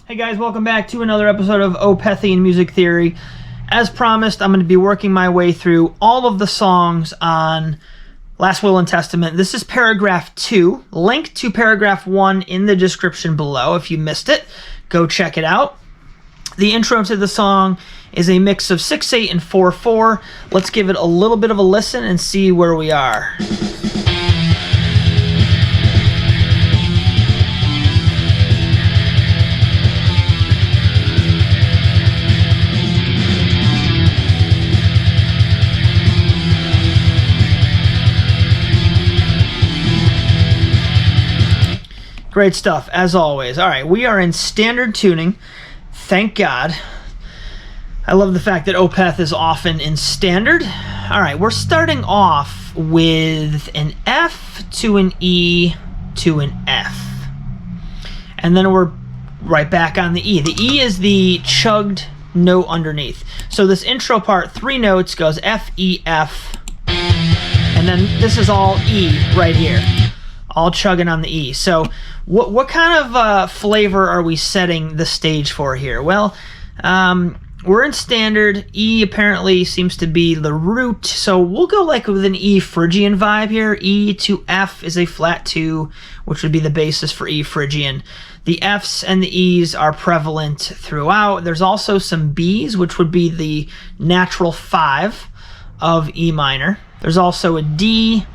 Hey guys, welcome back to another episode of OPETHIAN Music Theory. As promised, I'm going to be working my way through all of the songs on Last Will and Testament. This is paragraph 2. Link to paragraph 1 in the description below. If you missed it, go check it out. The intro to the song is a mix of 6/8 and 4/4. Let's give it a little bit of a listen and see where we are. Great stuff, as always. All right, we are in standard tuning. Thank God. I love the fact that Opeth is often in standard. All right, we're starting off with an F to an E to an F. And then we're right back on the E. The E is the chugged note underneath. So this intro part, 3 notes, goes F, E, F. And then this is all E right here. All chugging on the E. So what kind of flavor are we setting the stage for here? Well, we're in standard. E apparently seems to be the root, so we'll go like with an E Phrygian vibe here. E to F is a flat 2, which would be the basis for E Phrygian. The Fs and the E's are prevalent throughout. There's also some B's, which would be the natural 5 of E minor. There's also a D,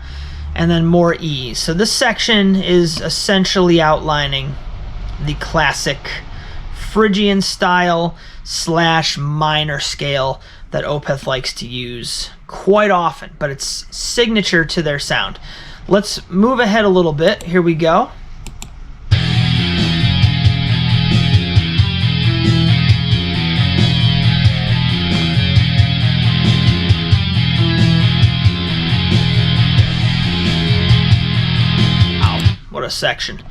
and then more E's. So this section is essentially outlining the classic Phrygian style / minor scale that Opeth likes to use quite often, but it's signature to their sound. Let's move ahead a little bit. Here we go. What a section.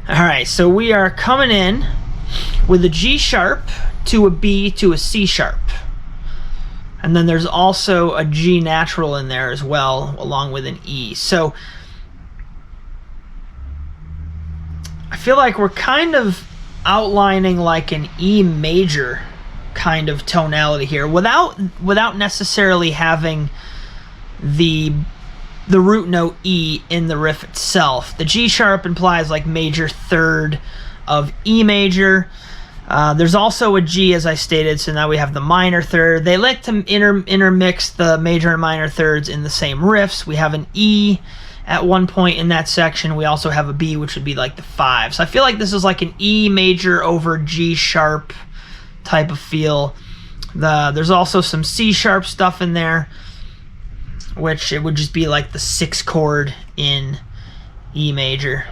Alright, so we are coming in with a G sharp to a B to a C sharp. And then there's also a G natural in there as well, along with an E. So I feel like we're kind of outlining like an E major kind of tonality here without necessarily having the root note E in the riff itself. The G sharp implies like major third of E major. There's also a G, as I stated, so now we have the minor third. They like to intermix the major and minor thirds in the same riffs. We have an E at one point in that section. We also have a B, which would be like the 5. So I feel like this is like an E major over G sharp type of feel. There's also some C sharp stuff in there, which it would just be like the 6th chord in E major.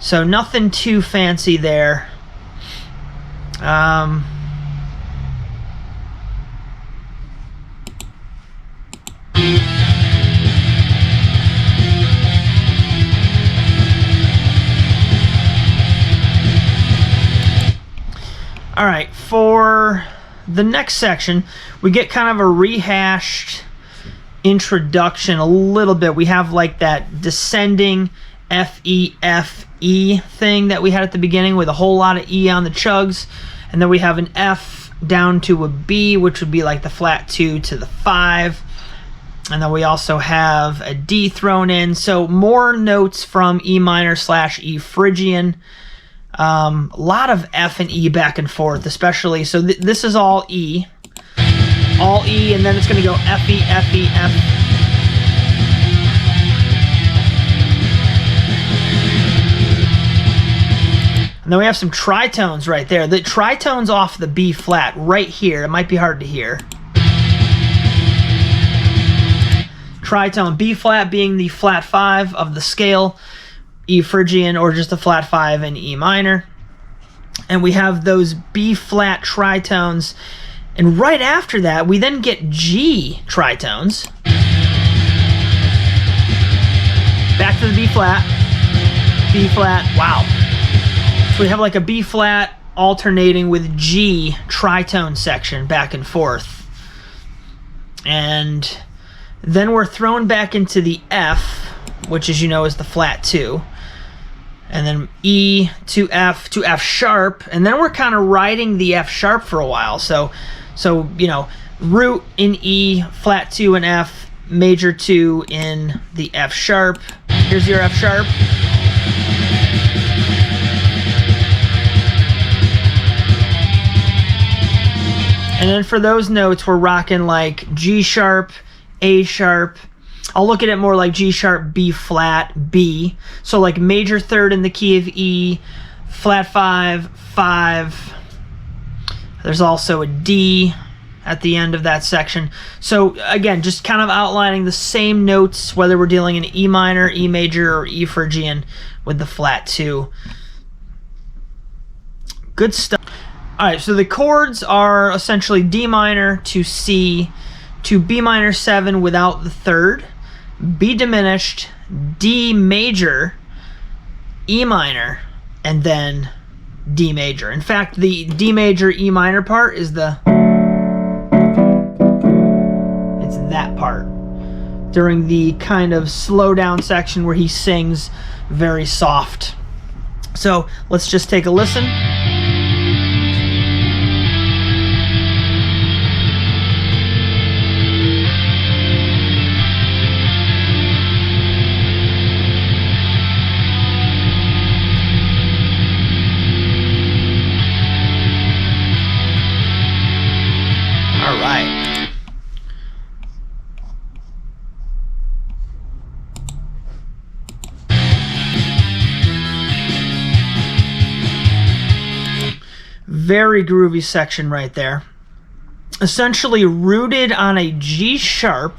So nothing too fancy there. All right, for the next section, we get kind of a rehashed introduction a little bit. We have like that descending F, E, F, E thing that we had at the beginning with a whole lot of E on the chugs. And then we have an F down to a B, which would be like the flat 2 to the 5. And then we also have a D thrown in. So more notes from E minor / E Phrygian. A lot of F and E back and forth, especially. So this is all E. All E, and then it's going to go F, E, F, E, F. And then we have some tritones right there. The tritone's off the B flat right here. It might be hard to hear. Tritone, B flat being the flat 5 of the scale, E Phrygian, or just a flat 5 in E minor. And we have those B flat tritones. And right after that, we then get G tritones. Back to the B flat. B flat. Wow. So we have like a B flat alternating with G tritone section back and forth. And then we're thrown back into the F, which, as you know, is the flat 2. and then E to F sharp, and then we're kind of riding the F sharp for a while. So you know, root in E, flat 2 in F, major 2 in the F sharp. Here's your F sharp. And then for those notes, we're rocking like G sharp, A sharp. I'll look at it more like G sharp, B flat, B. So like major third in the key of E, flat 5, 5. There's also a D at the end of that section. So again, just kind of outlining the same notes, whether we're dealing in E minor, E major, or E Phrygian with the flat 2. Good stuff. All right, so the chords are essentially D minor to C to B minor 7 without the third, B diminished, D major, E minor, and then D major. In fact, the D major E minor part is it's that part during the kind of slow down section where he sings very soft. So let's just take a listen. All right. Very groovy section right there. Essentially rooted on a G sharp.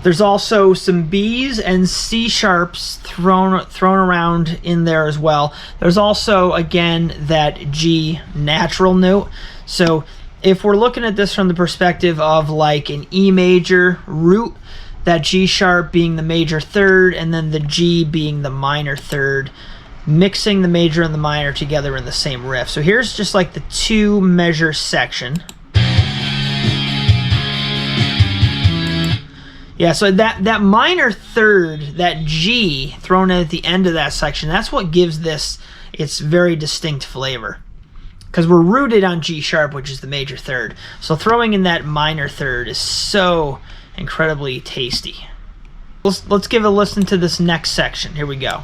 There's also some B's and C sharps thrown around in there as well. There's also, again, that G natural note. So if we're looking at this from the perspective of like an E major root, that G sharp being the major third and then the G being the minor third, mixing the major and the minor together in the same riff. So here's just like the 2 measure section. Yeah, so that minor third, that G thrown in at the end of that section, that's what gives this its very distinct flavor. Because we're rooted on G sharp, which is the major third. So throwing in that minor third is so incredibly tasty. Let's give a listen to this next section. Here we go.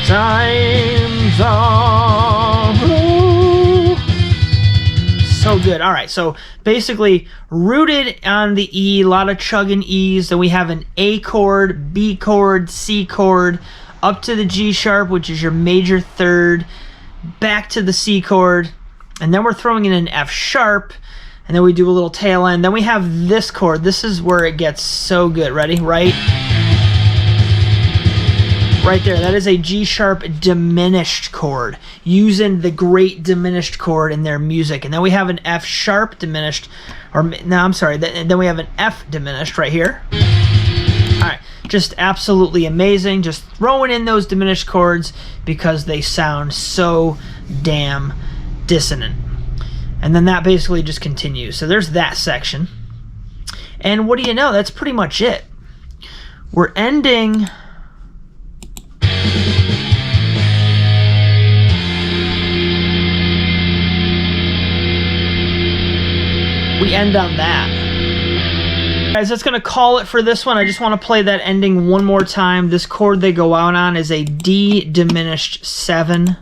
Time's on. So good. All right, so basically rooted on the E, a lot of chugging E's. Then we have an A chord, B chord, C chord, up to the G sharp, which is your major third, back to the C chord, and then we're throwing in an F sharp, and then we do a little tail end. Then we have this chord. This is where it gets so good. Ready? Right there, that is a G sharp diminished chord, using the great diminished chord in their music. And then we have an F sharp diminished, then we have an F diminished right here. All right, just absolutely amazing. Just throwing in those diminished chords because they sound so damn dissonant. And then that basically just continues. So there's that section. And what do you know? That's pretty much it. We're ending... We end on that. Guys, that's going to call it for this one. I just want to play that ending one more time. This chord they go out on is a D diminished 7.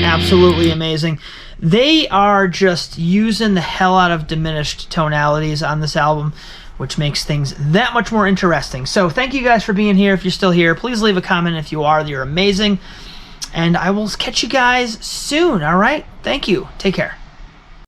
Absolutely amazing. They are just using the hell out of diminished tonalities on this album, which makes things that much more interesting. So thank you guys for being here. If you're still here, please leave a comment. If you are, you're amazing. And I will catch you guys soon, all right? Thank you. Take care.